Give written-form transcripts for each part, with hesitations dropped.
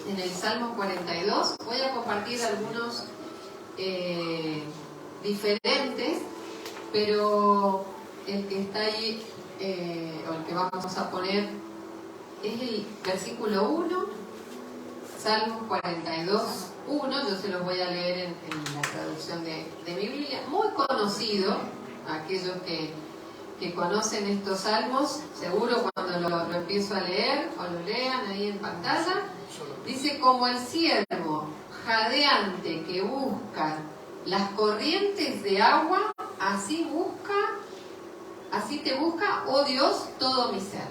en el Salmo 42. Voy a compartir algunos diferentes, pero el que está ahí, o el que vamos a poner, es el versículo 1, Salmo 42, 1. Yo se los voy a leer en la traducción de mi Biblia, muy conocido. Aquellos que conocen estos salmos, seguro cuando lo empiezo a leer o lo lean ahí en pantalla, dice: como el ciervo jadeante que busca las corrientes de agua, así te busca, oh Dios, todo mi ser.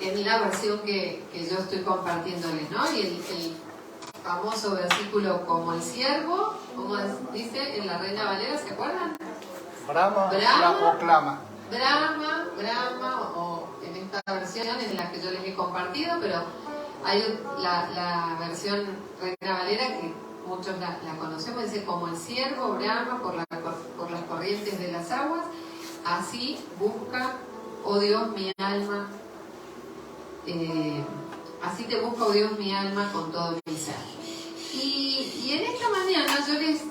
Es la versión que yo estoy compartiéndoles, ¿no? Y el famoso versículo, como el ciervo, como dice en la Reina Valera, ¿se acuerdan? Brahma, o en esta versión en la que yo les he compartido, pero hay la versión Reina Valera que muchos la conocemos, dice: como el ciervo brama por las corrientes de las aguas, así busca, oh Dios, mi alma, así te busca, oh Dios, mi alma, con todo mi ser. Y en esta mañana yo les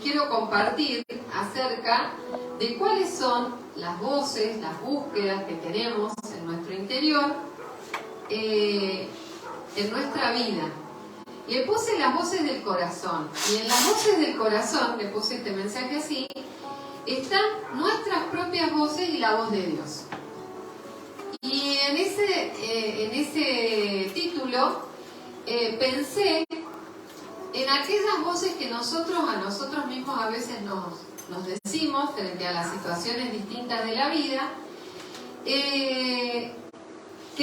quiero compartir acerca de cuáles son las voces, las búsquedas que tenemos en nuestro interior, en nuestra vida. Le puse las voces del corazón, y en las voces del corazón, le puse este mensaje así, están nuestras propias voces y la voz de Dios. Y en ese título pensé en aquellas voces que a nosotros mismos a veces nos decimos frente a las situaciones distintas de la vida, que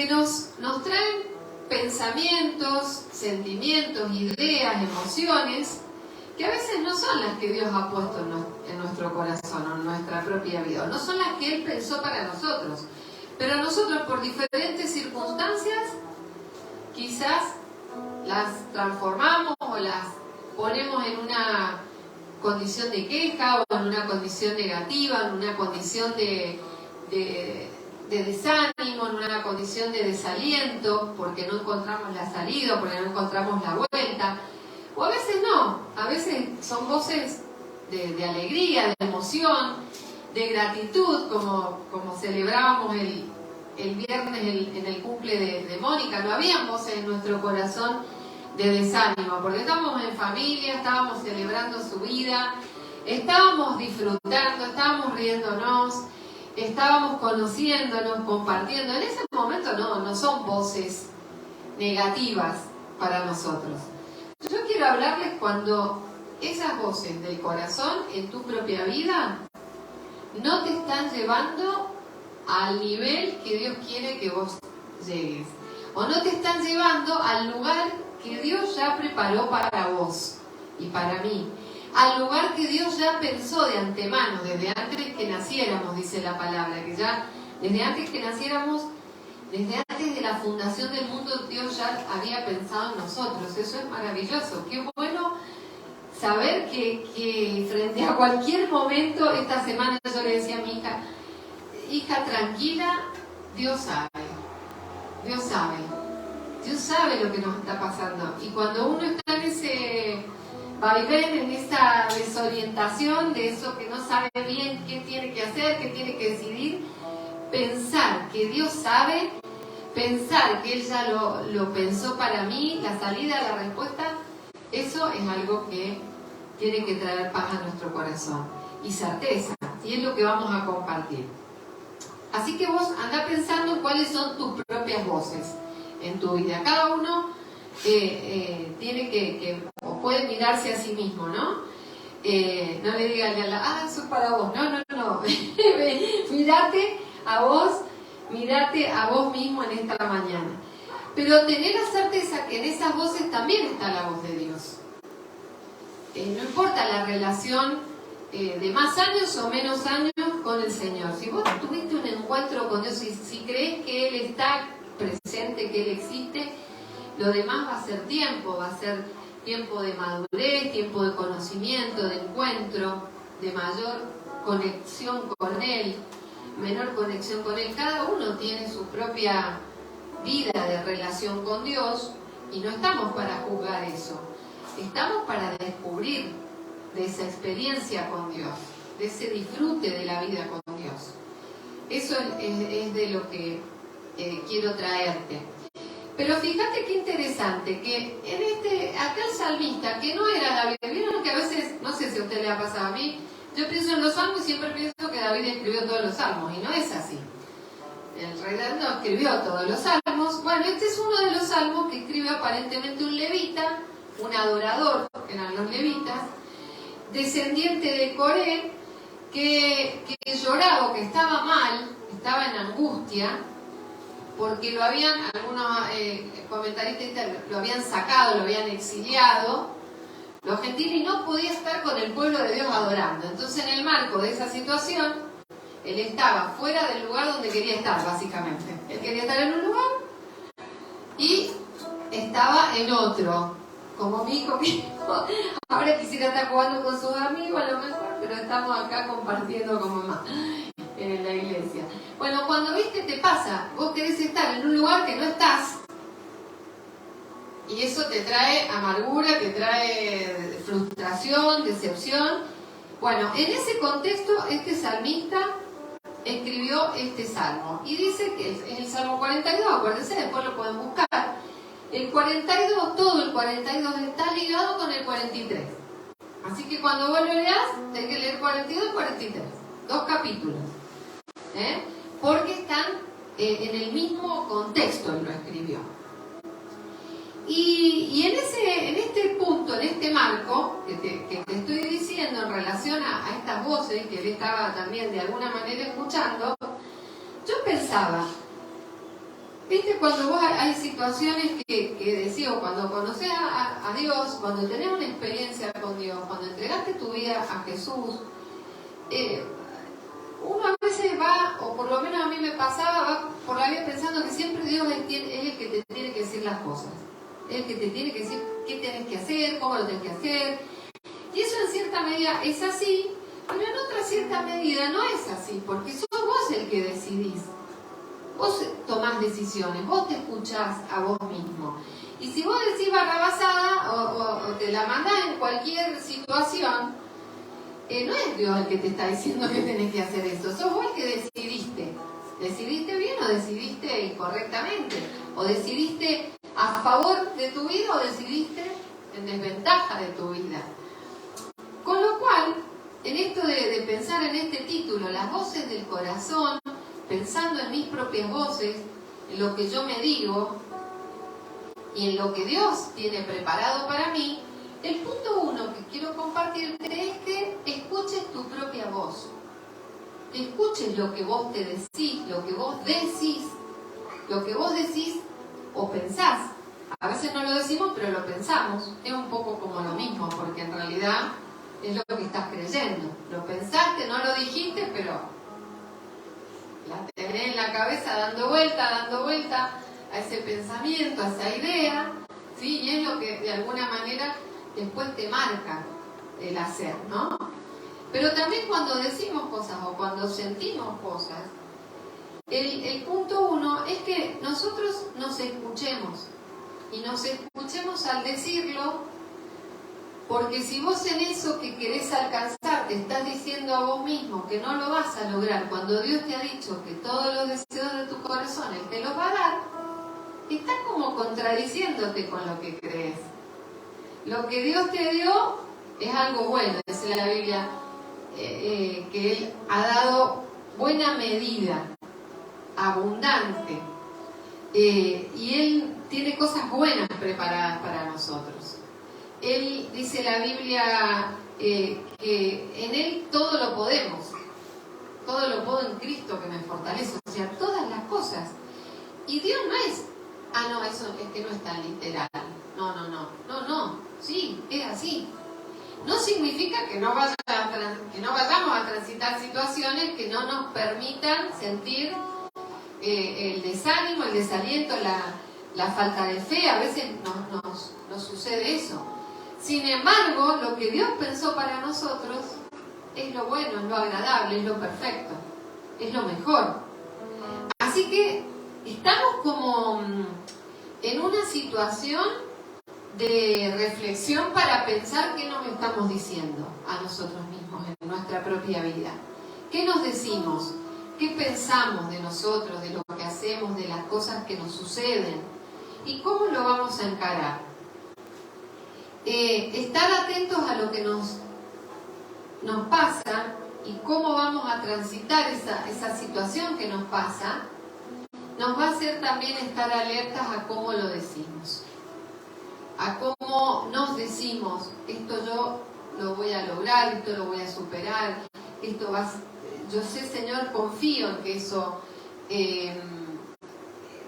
nos traen pensamientos, sentimientos, ideas, emociones, que a veces no son las que Dios ha puesto en nuestro corazón o en nuestra propia vida, no son las que Él pensó para nosotros, pero nosotros por diferentes circunstancias quizás las transformamos o las ponemos en una condición de queja o en una condición negativa, en una condición de desánimo, en una condición de desaliento, porque no encontramos la salida, porque no encontramos la vuelta. O a veces no, a veces son voces de alegría, de emoción, de gratitud, como celebrábamos el viernes en el cumple de Mónica. No había voces en nuestro corazón de desánimo, porque estábamos en familia, estábamos celebrando su vida, estábamos disfrutando, estábamos riéndonos, estábamos conociéndonos, compartiendo. En ese momento no son voces negativas para nosotros. Yo quiero hablarles cuando esas voces del corazón en tu propia vida no te están llevando al nivel que Dios quiere que vos llegues, o no te están llevando al lugar que Dios ya preparó para vos y para mí, al lugar que Dios ya pensó de antemano, desde antes que naciéramos, dice la palabra, que ya desde antes que naciéramos, desde antes de la fundación del mundo, Dios ya había pensado en nosotros. Eso es maravilloso. Qué bueno saber que frente a cualquier momento, esta semana yo le decía a mi hija, tranquila, Dios sabe lo que nos está pasando. Y cuando uno está en ese vaivén, en esa desorientación de eso que no sabe bien qué tiene que hacer, qué tiene que decidir, pensar que Dios sabe, pensar que Él ya lo pensó para mí, la salida, la respuesta, eso es algo que tiene que traer paz a nuestro corazón y certeza, y es lo que vamos a compartir. Así que vos andá pensando en cuáles son tus propias voces en tu vida. Cada uno tiene que o puede mirarse a sí mismo, ¿no? No le digan a la, eso es para vos. No. Mirate a vos mismo en esta mañana. Pero tener la certeza que en esas voces también está la voz de Dios. No importa la relación de más años o menos años con el Señor. Si vos tuviste un encuentro con Dios, si crees que Él está presente, que Él existe, lo demás va a ser tiempo de madurez, tiempo de conocimiento, de encuentro, de mayor conexión con Él, menor conexión con Él. Cada uno tiene su propia vida de relación con Dios, Y no estamos para juzgar eso. Estamos para descubrir de esa experiencia con Dios, de ese disfrute de la vida con Dios. Eso es de lo que quiero traerte. Pero fíjate qué interesante, que acá el salmista, que no era David, vieron que a veces, no sé si a usted le ha pasado, a mí, yo pienso en los salmos y siempre pienso que David escribió todos los salmos, y no es así. En realidad no escribió todos los salmos. Bueno, este es uno de los salmos que escribe aparentemente un levita, un adorador, que eran los levitas, descendiente de Coré, que lloraba, que estaba mal, estaba en angustia, porque lo habían, algunos comentaristas lo habían sacado, lo habían exiliado, los gentiles, y no podía estar con el pueblo de Dios adorando. Entonces, en el marco de esa situación, él estaba fuera del lugar donde quería estar, básicamente. Él quería estar en un lugar y estaba en otro. Como mi hijo, ahora quisiera estar jugando con sus amigos, a lo mejor, pero estamos acá compartiendo con mamá en la iglesia. Bueno, cuando viste te pasa, vos querés estar en un lugar que no estás, y eso te trae amargura, te trae frustración, decepción. Bueno, en ese contexto, este salmista escribió este salmo. Y dice que es el Salmo 42, acuérdense, después lo pueden buscar. El 42, todo el 42 está ligado con el 43. Así que cuando vos lo leas, tenés que leer 42 y 43. 2 capítulos. Porque están en el mismo contexto, él lo escribió. Y en este punto, en este marco que te estoy diciendo en relación a estas voces que él estaba también de alguna manera escuchando, yo pensaba, viste, cuando vos hay situaciones que decís, cuando conoces a Dios, cuando tenés una experiencia con Dios, cuando entregaste tu vida a Jesús, uno a veces va, o por lo menos a mí me pasaba, va por la vida pensando que siempre Dios es el que te tiene que decir las cosas. Es el que te tiene que decir qué tenés que hacer, cómo lo tenés que hacer. Y eso en cierta medida es así, pero en otra cierta medida no es así, porque sos vos el que decidís. Vos tomás decisiones, vos te escuchás a vos mismo. Y si vos decís barrabasada o te la mandás en cualquier situación, no es Dios el que te está diciendo que tenés que hacer eso, sos vos el que decidiste. ¿Decidiste bien o decidiste incorrectamente? ¿O decidiste a favor de tu vida o decidiste en desventaja de tu vida? Con lo cual, en esto de pensar en este título, las voces del corazón, pensando en mis propias voces, en lo que yo me digo y en lo que Dios tiene preparado para mí, el punto 1 que quiero compartirte es que escuches tu propia voz. Escuches lo que vos te decís, lo que vos decís, o pensás. A veces no lo decimos, pero lo pensamos. Es un poco como lo mismo, porque en realidad es lo que estás creyendo. Lo pensaste, no lo dijiste, pero la tenés en la cabeza dando vuelta a ese pensamiento, a esa idea, ¿sí? Y es lo que de alguna manera después te marca el hacer, ¿no? Pero también cuando decimos cosas o cuando sentimos cosas, el punto 1 es que nosotros nos escuchemos. Y nos escuchemos al decirlo, porque si vos en eso que querés alcanzar te estás diciendo a vos mismo que no lo vas a lograr, cuando Dios te ha dicho que todos los deseos de tu corazón Él te los va a dar, estás como contradiciéndote con lo que crees. Lo que Dios te dio es algo bueno, dice la Biblia, que Él ha dado buena medida, abundante, y Él tiene cosas buenas preparadas para nosotros. Él, dice la Biblia, que en Él todo lo podemos, todo lo puedo en Cristo que me fortalece, o sea, todas las cosas. Y Dios no es, no, eso es que no es tan literal, no, sí, es así. No significa que no vayamos a transitar situaciones que no nos permitan sentir el desánimo, el desaliento, la falta de fe. A veces nos sucede eso. Sin embargo, lo que Dios pensó para nosotros es lo bueno, es lo agradable, es lo perfecto, es lo mejor. Así que estamos como en una situación de reflexión para pensar qué nos estamos diciendo a nosotros mismos en nuestra propia vida. ¿Qué nos decimos? ¿Qué pensamos de nosotros, de lo que hacemos, de las cosas que nos suceden? ¿Y cómo lo vamos a encarar? Estar atentos a lo que nos pasa y cómo vamos a transitar esa situación que nos pasa, nos va a hacer también estar alertas a cómo lo decimos. A cómo nos decimos, esto yo lo voy a lograr, esto lo voy a superar, esto yo sé, Señor, confío en que eso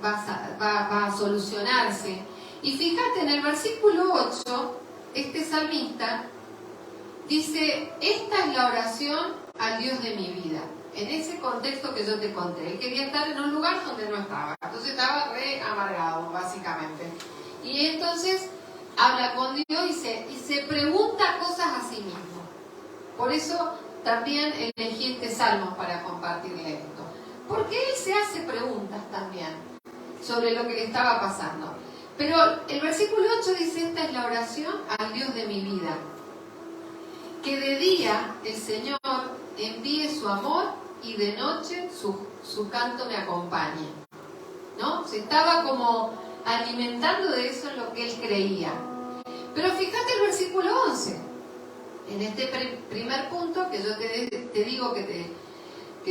va a solucionarse. Y fíjate, en el versículo 8, este salmista dice, esta es la oración al Dios de mi vida. En ese contexto que yo te conté, él quería estar en un lugar donde no estaba, entonces estaba re amargado, básicamente. Y entonces habla con Dios y se pregunta cosas a sí mismo. Por eso también elegí este salmo para compartirle esto. Porque él se hace preguntas también sobre lo que le estaba pasando. Pero el versículo 8 dice, esta es la oración al Dios de mi vida. Que de día el Señor envíe su amor y de noche su canto me acompañe. ¿No? Se estaba como alimentando de eso en lo que él creía. Pero fíjate el versículo 11, en este primer punto que yo te digo que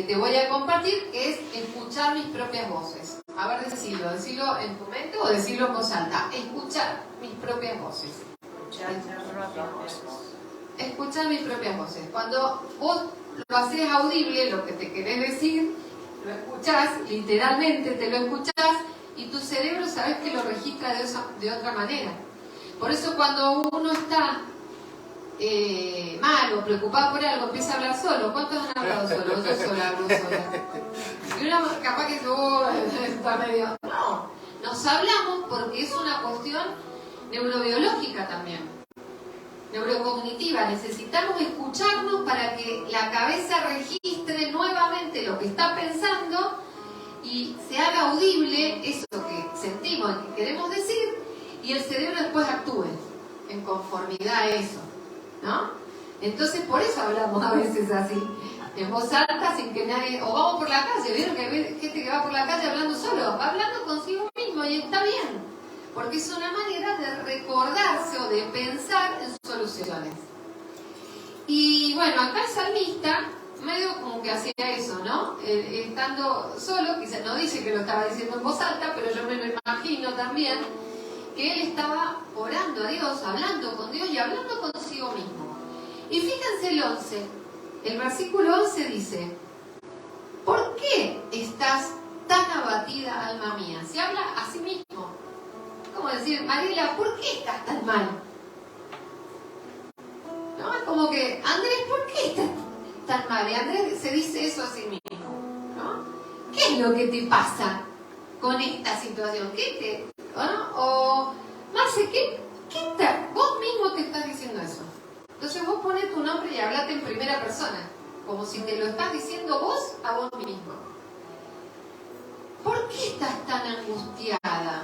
te voy a compartir, que es escuchar mis propias voces. A ver, decirlo en tu mente o decirlo en voz alta. Escuchar mis propias voces. Escuchar mis propias voces. Cuando vos lo haces audible, lo que te querés decir, lo escuchás, literalmente te lo escuchás, y tu cerebro sabes que lo registra de otra manera. Por eso cuando uno está mal o preocupado por algo, empieza a hablar solo. ¿Cuántos han hablado solos? Yo sola hablo sola. Y uno capaz que está medio... No, nos hablamos porque es una cuestión neurobiológica también, neurocognitiva. Necesitamos escucharnos para que la cabeza registre nuevamente lo que está pensando y se haga audible eso que sentimos, que queremos decir, y el cerebro después actúe en conformidad a eso, ¿no? Entonces por eso hablamos a veces así, en voz alta, sin que nadie... O vamos por la calle, ¿vieron que hay gente que va por la calle hablando solo? Va hablando consigo mismo y está bien, porque es una manera de recordarse o de pensar en soluciones. Y bueno, acá el salmista medio como que hacía eso, ¿no? Estando solo, quizás no dice que lo estaba diciendo en voz alta, pero yo me lo imagino también, que él estaba orando a Dios, hablando con Dios y hablando consigo mismo. Y fíjense el 11, el versículo 11 dice, ¿por qué estás tan abatida, alma mía? Se habla a sí mismo. Como decir, Mariela, ¿por qué estás tan mal? ¿No? Es como que, Andrés, ¿por qué estás tan mal? Y Andrés se dice eso a sí mismo, ¿no? ¿Qué es lo que te pasa con esta situación? ¿no? O, Marce, vos mismo te estás diciendo eso. Entonces vos pones tu nombre y hablate en primera persona, como si te lo estás diciendo vos a vos mismo. ¿Por qué estás tan angustiada?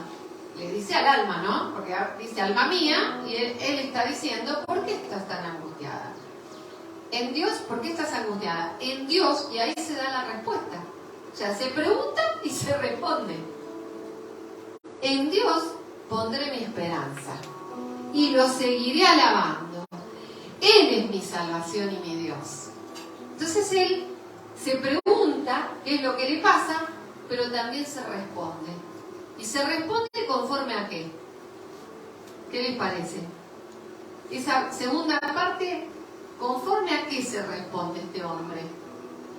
Le dice al alma, ¿no? Porque dice alma mía, y él está diciendo, ¿por qué estás tan angustiada? En Dios, ¿por qué estás angustiada? En Dios, y ahí se da la respuesta. O sea, se pregunta y se responde. En Dios pondré mi esperanza y lo seguiré alabando. Él es mi salvación y mi Dios. Entonces él se pregunta qué es lo que le pasa, pero también se responde. ¿Y se responde conforme a qué? ¿Qué les parece? Esa segunda parte, ¿conforme a qué se responde este hombre?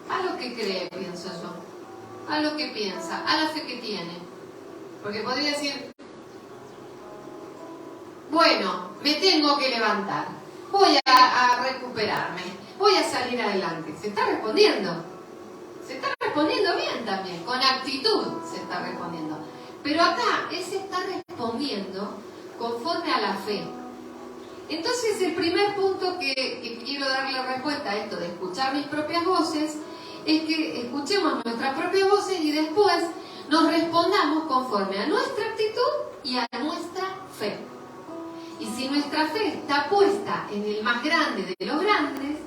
A lo que cree, pienso yo. A lo que piensa, a la fe que tiene. Porque podría decir, bueno, me tengo que levantar, voy a recuperarme, voy a salir adelante. Se está respondiendo. Se está respondiendo bien también, con actitud se está respondiendo. Pero acá él se está respondiendo conforme a la fe. Entonces el primer punto que quiero darle respuesta a esto de escuchar mis propias voces es que escuchemos nuestras propias voces y después nos respondamos conforme a nuestra actitud y a nuestra fe. Y si nuestra fe está puesta en el más grande de los grandes,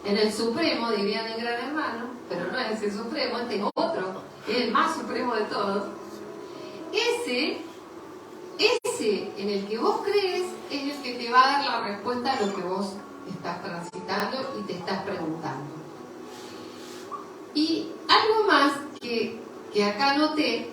en el supremo, dirían en Gran Hermano, pero no es el supremo, este es otro, es el más supremo de todos, ese en el que vos crees es el que te va a dar la respuesta a lo que vos estás transitando y te estás preguntando. Y algo más que acá noté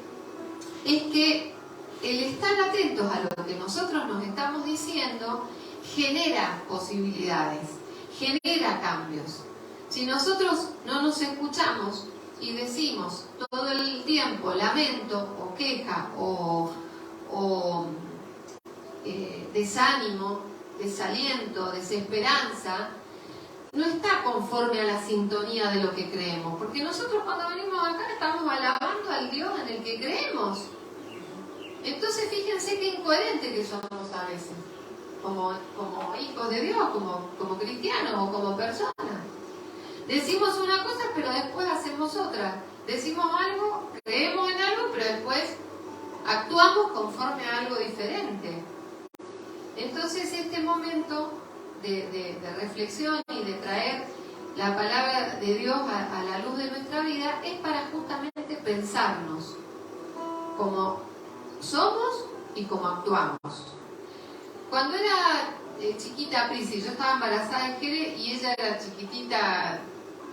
es que el estar atentos a lo que nosotros nos estamos diciendo genera posibilidades, genera cambios. Si nosotros no nos escuchamos y decimos todo el tiempo lamento o queja o desánimo, desaliento, desesperanza, no está conforme a la sintonía de lo que creemos, porque nosotros cuando venimos acá estamos alabando al Dios en el que creemos. Entonces fíjense qué incoherente que somos a veces, como hijos de Dios, como cristianos o como personas. Decimos una cosa pero después hacemos otra. Decimos algo, creemos en algo, pero después actuamos conforme a algo diferente. Entonces este momento de reflexión y de traer la palabra de Dios a la luz de nuestra vida es para justamente pensarnos como somos y como actuamos. Cuando era chiquita Prisi, yo estaba embarazada de Jere y ella era chiquitita,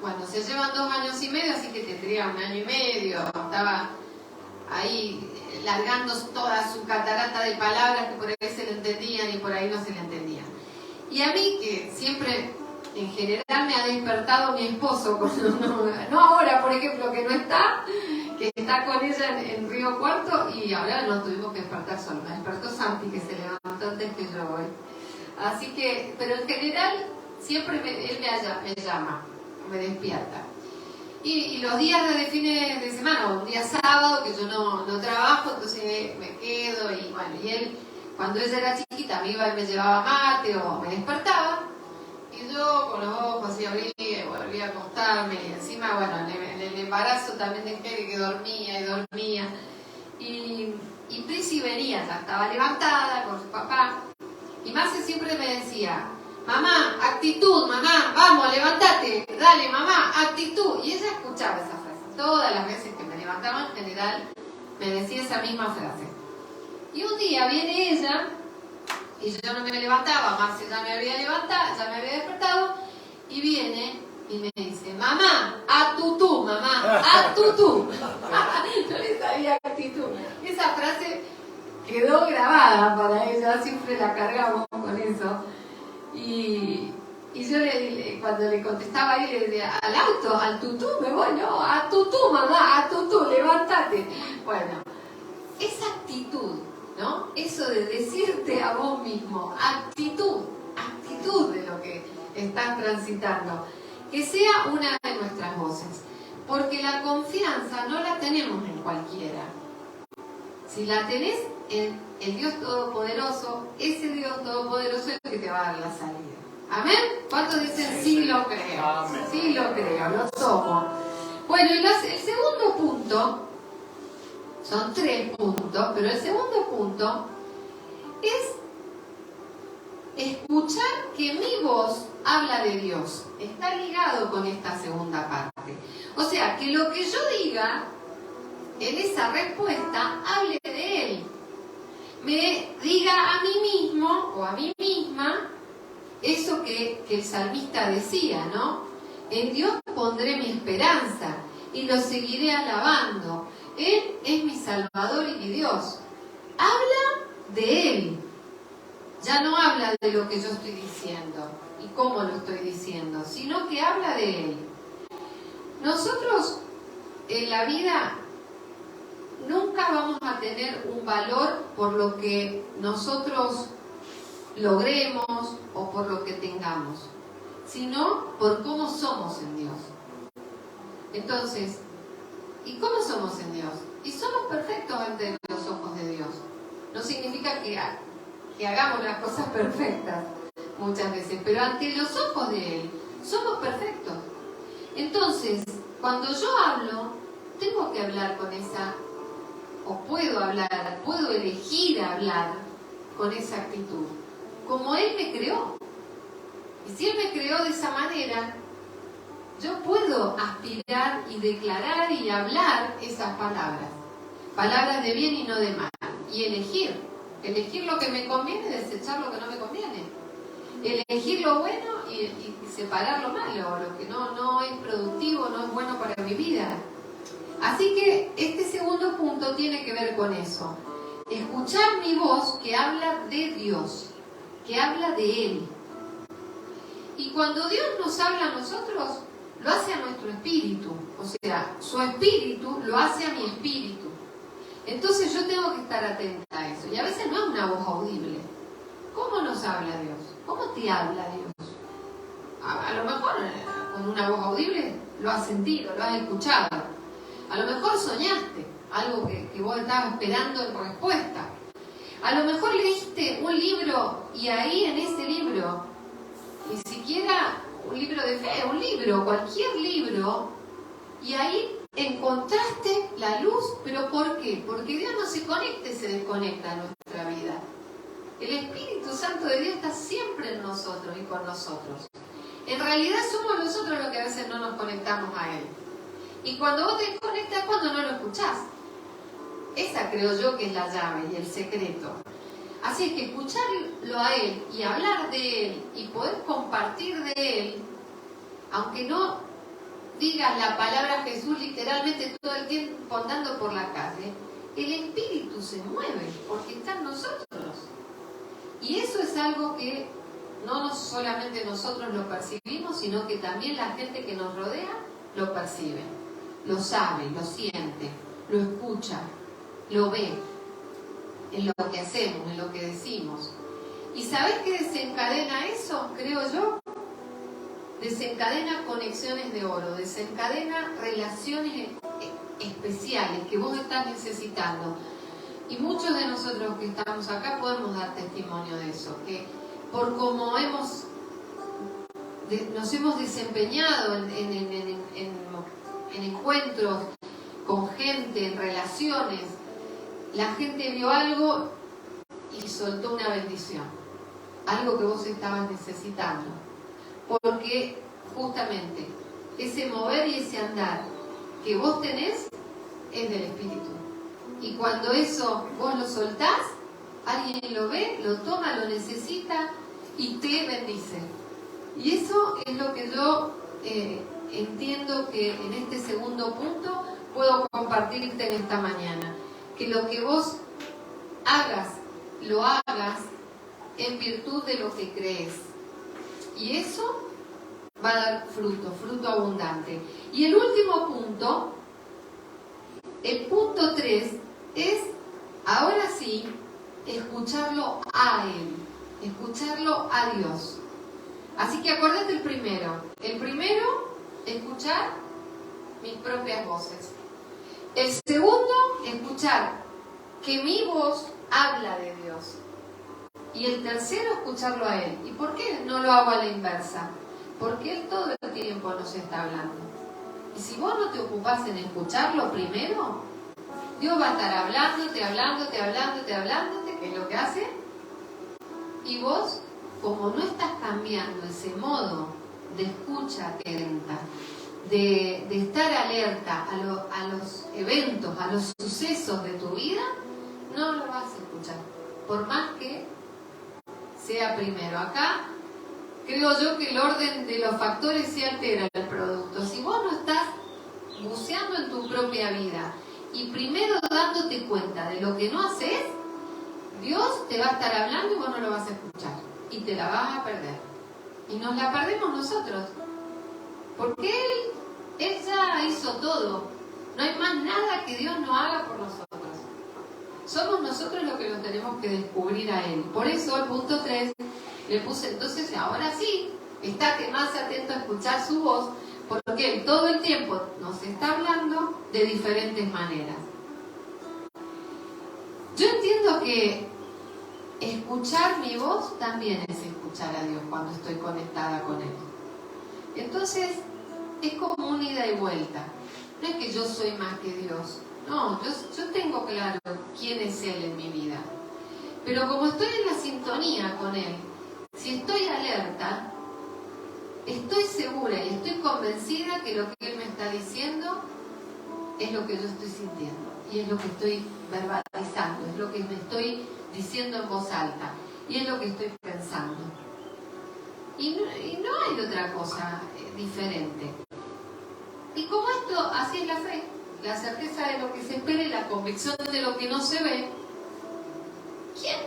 bueno, se llevan 2 años y medio, así que tendría 1 año y medio, estaba ahí largando toda su catarata de palabras que por ahí se le entendían y por ahí no se le entendían. Y a mí, que siempre en general me ha despertado mi esposo, no ahora por ejemplo que no está, que está con ella en Río Cuarto, y ahora no tuvimos que despertar solo, me despertó Santi, que se levantó antes que yo hoy. Así que, pero en general siempre él me llama, me despierta. Y los días de fines de semana, o un día sábado que yo no trabajo, entonces me quedo y bueno, y él cuando ella era chiquita me iba y me llevaba mate o me despertaba y yo con los ojos así abrí y volví a acostarme y encima, bueno, en el embarazo también dejé que dormía y Prisi venía, ya estaba levantada con su papá y Marce siempre me decía: mamá, actitud, mamá, vamos, levántate, dale, mamá, actitud. Y ella escuchaba esa frase. Todas las veces que me levantaba, en general, me decía esa misma frase. Y un día viene ella, y yo no me levantaba, Marce ya me había levantado, ya me había despertado, y viene y me dice: mamá, actitud, mamá, actitud. Yo le sabía actitud. Esa frase quedó grabada para ella, siempre la cargamos con eso. Y yo cuando le contestaba ahí le decía: al auto, al tutú, me voy, no, a tutú, mamá, a tutú, levántate. Bueno, esa actitud, ¿no? Eso de decirte a vos mismo, actitud de lo que estás transitando, que sea una de nuestras voces, porque la confianza no la tenemos en cualquiera. Si la tenés en el Dios Todopoderoso, ese Dios Todopoderoso es el que te va a dar la salida. ¿Amén? ¿Cuántos dicen sí lo creo? Amén. Sí lo creo, lo somos. Bueno, y el segundo punto, son 3 puntos, pero el segundo punto es escuchar que mi voz habla de Dios. Está ligado con esta segunda parte. O sea, que lo que yo diga en esa respuesta hable de Él. Me diga a mí mismo o a mí misma eso que el salmista decía, ¿no? En Dios pondré mi esperanza y lo seguiré alabando. Él es mi Salvador y mi Dios. Habla de Él. Ya no habla de lo que yo estoy diciendo y cómo lo estoy diciendo, sino que habla de Él. Nosotros en la vida nunca vamos a tener un valor por lo que nosotros logremos o por lo que tengamos, sino por cómo somos en Dios. Entonces, ¿y cómo somos en Dios? Y somos perfectos ante los ojos de Dios. No significa que hagamos las cosas perfectas muchas veces, pero ante los ojos de Él somos perfectos. Entonces, cuando yo hablo, tengo que hablar con esa o puedo hablar, puedo elegir hablar con esa actitud, como Él me creó. Y si Él me creó de esa manera, yo puedo aspirar y declarar y hablar esas palabras. Palabras de bien y no de mal. Y elegir. Elegir lo que me conviene y desechar lo que no me conviene. Elegir lo bueno y separar lo malo, lo que no es productivo, no es bueno para mi vida. Así que este segundo punto tiene que ver con eso. Escuchar mi voz que habla de Dios, que habla de Él. Y cuando Dios nos habla a nosotros, lo hace a nuestro espíritu. O sea, su espíritu lo hace a mi espíritu. Entonces yo tengo que estar atenta a eso. Y a veces no es una voz audible. ¿Cómo nos habla Dios? ¿Cómo te habla Dios? A lo mejor con una voz audible lo has sentido, lo has escuchado. A lo mejor soñaste algo que vos estabas esperando en respuesta. A lo mejor leíste un libro y ahí en ese libro, ni siquiera un libro de fe, un libro, cualquier libro, y ahí encontraste la luz. ¿Pero por qué? Porque Dios no se conecta y se desconecta en nuestra vida. El Espíritu Santo de Dios está siempre en nosotros y con nosotros. En realidad somos nosotros los que a veces no nos conectamos a Él. Y cuando vos te desconectas, cuando no lo escuchás. Esa creo yo que es la llave y el secreto. Así es que escucharlo a Él y hablar de Él y poder compartir de Él, aunque no digas la palabra Jesús literalmente todo el tiempo andando por la calle, el Espíritu se mueve porque está en nosotros. Y eso es algo que no solamente nosotros lo percibimos, sino que también la gente que nos rodea lo percibe, lo sabe, lo siente, lo escucha, lo ve en lo que hacemos, en lo que decimos. ¿Y sabés qué desencadena eso? Creo yo. Desencadena conexiones de oro, desencadena relaciones especiales que vos estás necesitando. Y muchos de nosotros que estamos acá podemos dar testimonio de eso, que por cómo nos hemos desempeñado en encuentros con gente, en relaciones, la gente vio algo y soltó una bendición, algo que vos estabas necesitando, porque justamente ese mover y ese andar que vos tenés es del Espíritu. Y cuando eso vos lo soltás, alguien lo ve, lo toma, lo necesita y te bendice. Y eso es lo que yo entiendo que en este segundo punto puedo compartirte en esta mañana. Que lo que vos hagas, lo hagas en virtud de lo que crees. Y eso va a dar fruto abundante. Y el último punto, el punto 3, es, ahora sí, escucharlo a Él, escucharlo a Dios. Así que acuérdate el primero. El primero, escuchar mis propias voces. El segundo, escuchar que mi voz habla de Dios. Y el tercero, escucharlo a Él. ¿Y por qué no lo hago a la inversa? Porque Él todo el tiempo nos está hablando. Y si vos no te ocupás en escucharlo primero, Dios va a estar hablándote, que es lo que hace. Y vos, como no estás cambiando ese modo de escucha atenta, de estar alerta a los eventos, a los sucesos de tu vida, no lo vas a escuchar. Por más que sea primero. Acá creo yo que el orden de los factores se altera el producto. Si vos no estás buceando en tu propia vida y primero dándote cuenta de lo que no haces, Dios te va a estar hablando y vos no lo vas a escuchar y te la vas a perder. Y nos la perdemos nosotros, porque Él ya hizo todo. No hay más nada que Dios no haga por nosotros. Somos nosotros los que lo tenemos que descubrir a Él. Por eso el punto 3 le puse, entonces ahora sí, estate más atento a escuchar su voz, porque Él todo el tiempo nos está hablando de diferentes maneras. Yo entiendo que escuchar mi voz también es escuchar a Dios cuando estoy conectada con Él. Entonces es como una ida y vuelta. No es que yo soy más que Dios, No, yo tengo claro quién es Él en mi vida. Pero como estoy en la sintonía con Él, si estoy alerta, estoy segura y estoy convencida que lo que Él me está diciendo es lo que yo estoy sintiendo. Y es lo que estoy verbalizando, es lo que me estoy diciendo en voz alta. Y es lo que estoy pensando. Y no hay otra cosa diferente. Y como esto, así es la fe, la certeza de lo que se espera y la convicción de lo que no se ve, ¿quién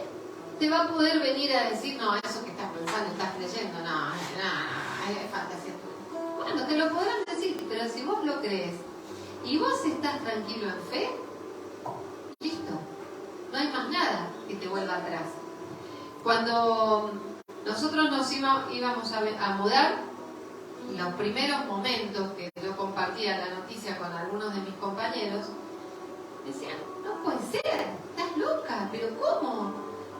te va a poder venir a decir, no, eso que estás pensando, estás creyendo, no, es fantasía? Bueno, te lo podrán decir, pero si vos lo crees y vos estás tranquilo en fe, listo, no hay más nada que te vuelva atrás. Cuando nosotros nos íbamos a mudar, los primeros momentos que yo compartía la noticia con algunos de mis compañeros, decían, no puede ser, estás loca, pero ¿cómo?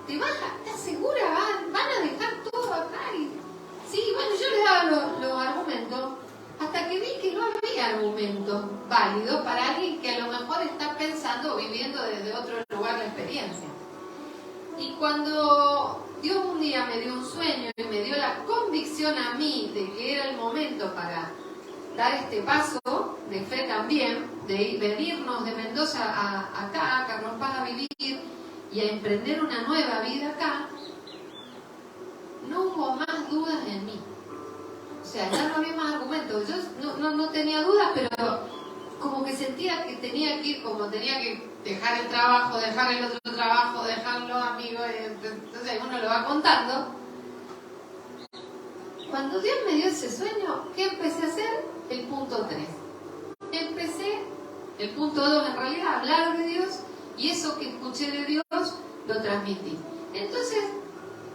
¿Estás segura? ¿Van a dejar todo acá? Y, sí, bueno, yo les daba los argumentos, hasta que vi que no había argumentos válidos para alguien que a lo mejor está pensando o viviendo desde otro lugar la experiencia. Y cuando Dios un día me dio un sueño y me dio la convicción a mí de que era el momento para dar este paso de fe también, de venirnos de Mendoza acá, a Carlos Paz, a vivir y a emprender una nueva vida acá, no hubo más dudas en mí. O sea, ya no había más argumentos. Yo no tenía dudas, pero como que sentía que tenía que ir, como tenía que dejar el trabajo, dejar el otro trabajo, dejar los amigos, entonces uno lo va contando. Cuando Dios me dio ese sueño, ¿qué empecé a hacer? El punto 3. Empecé, el punto 2 en realidad, a hablar de Dios, y eso que escuché de Dios lo transmití. Entonces,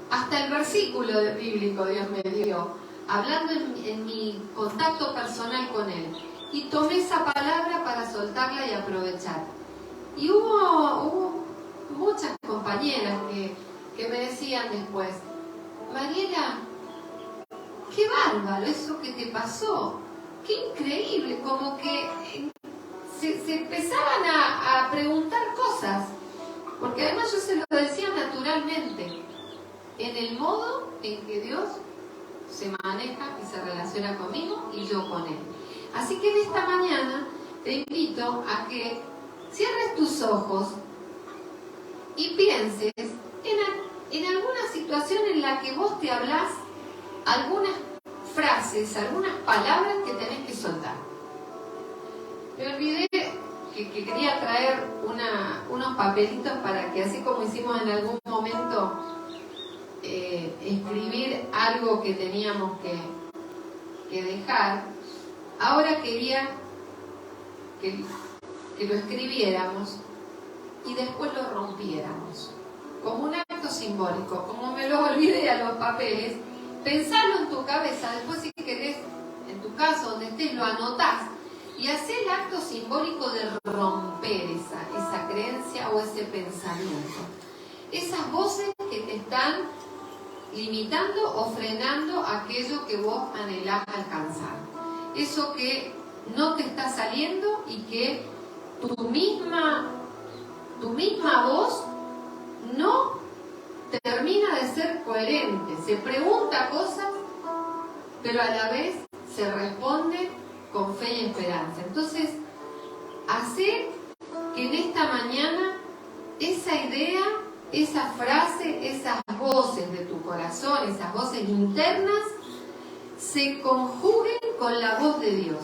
hasta el versículo bíblico Dios me dio, hablando en mi contacto personal con Él. Y tomé esa palabra para soltarla y aprovechar. Y hubo muchas compañeras que me decían después, Mariela, qué bárbaro eso que te pasó, qué increíble, como que se empezaban a preguntar cosas, porque además yo se lo decía naturalmente, en el modo en que Dios se maneja y se relaciona conmigo y yo con Él. Así que en esta mañana te invito a que cierres tus ojos y pienses en alguna situación en la que vos te hablás algunas frases, algunas palabras que tenés que soltar. Me olvidé que quería traer unos papelitos para que, así como hicimos en algún momento, escribir algo que teníamos que dejar. Ahora quería que lo escribiéramos y después lo rompiéramos como un acto simbólico. Como me lo olvidé a los papeles, pensalo en tu cabeza, después si querés, en tu caso donde estés, lo anotás y hacé el acto simbólico de romper esa creencia o ese pensamiento, esas voces que te están limitando o frenando aquello que vos anhelás alcanzar, eso que no te está saliendo y que tu misma voz no termina de ser coherente, se pregunta cosas, pero a la vez se responde con fe y esperanza. Entonces, hacer que en esta mañana esa idea, esa frase, esas voces de tu corazón, esas voces internas, se conjuguen con la voz de Dios.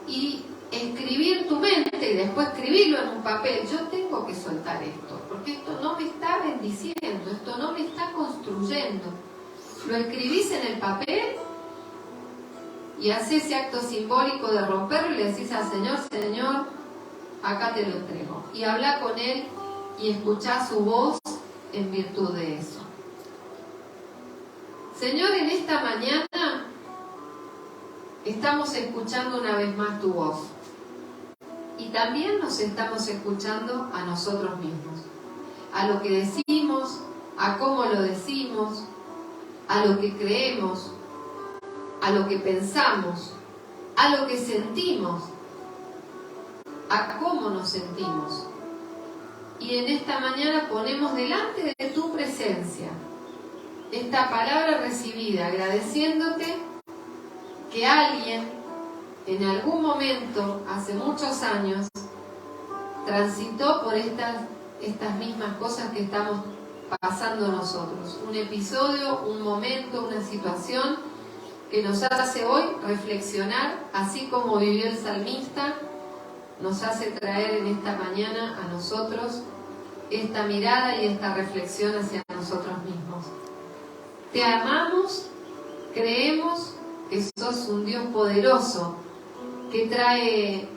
Y escribir tu mente y después escribirlo en un papel. Yo tengo que soltar esto, porque esto no me está bendiciendo, esto no me está construyendo. Lo escribís en el papel y haces ese acto simbólico de romperlo y le decís al Señor, Señor, acá te lo entrego. Y habla con Él y escuchá su voz en virtud de eso. Señor, en esta mañana estamos escuchando una vez más tu voz. Y también nos estamos escuchando a nosotros mismos. A lo que decimos, a cómo lo decimos, a lo que creemos, a lo que pensamos, a lo que sentimos. a cómo nos sentimos. Y en esta mañana ponemos delante de tu presencia esta palabra recibida, agradeciéndote que alguien en algún momento, hace muchos años, transitó por estas mismas cosas que estamos pasando nosotros. Un episodio, un momento, una situación que nos hace hoy reflexionar, así como vivió el salmista, nos hace traer en esta mañana a nosotros esta mirada y esta reflexión hacia nosotros mismos. Te amamos, creemos que sos un Dios poderoso, que trae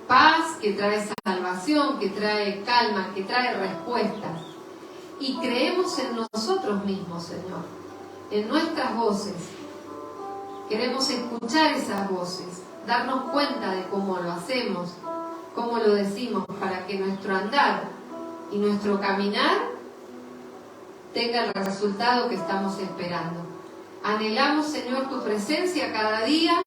paz, que trae salvación, que trae calma, que trae respuestas. Y creemos en nosotros mismos, Señor, en nuestras voces. Queremos escuchar esas voces, darnos cuenta de cómo lo hacemos, cómo lo decimos, para que nuestro andar y nuestro caminar tenga el resultado que estamos esperando. Anhelamos, Señor, tu presencia cada día.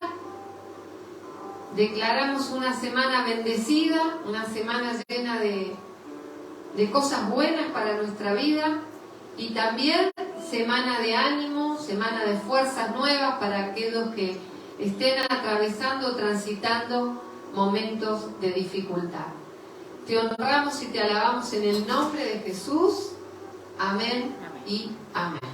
Declaramos una semana bendecida, una semana llena de cosas buenas para nuestra vida, y también semana de ánimo, semana de fuerzas nuevas para aquellos que estén atravesando, transitando momentos de dificultad. Te honramos y te alabamos en el nombre de Jesús. Amén y amén.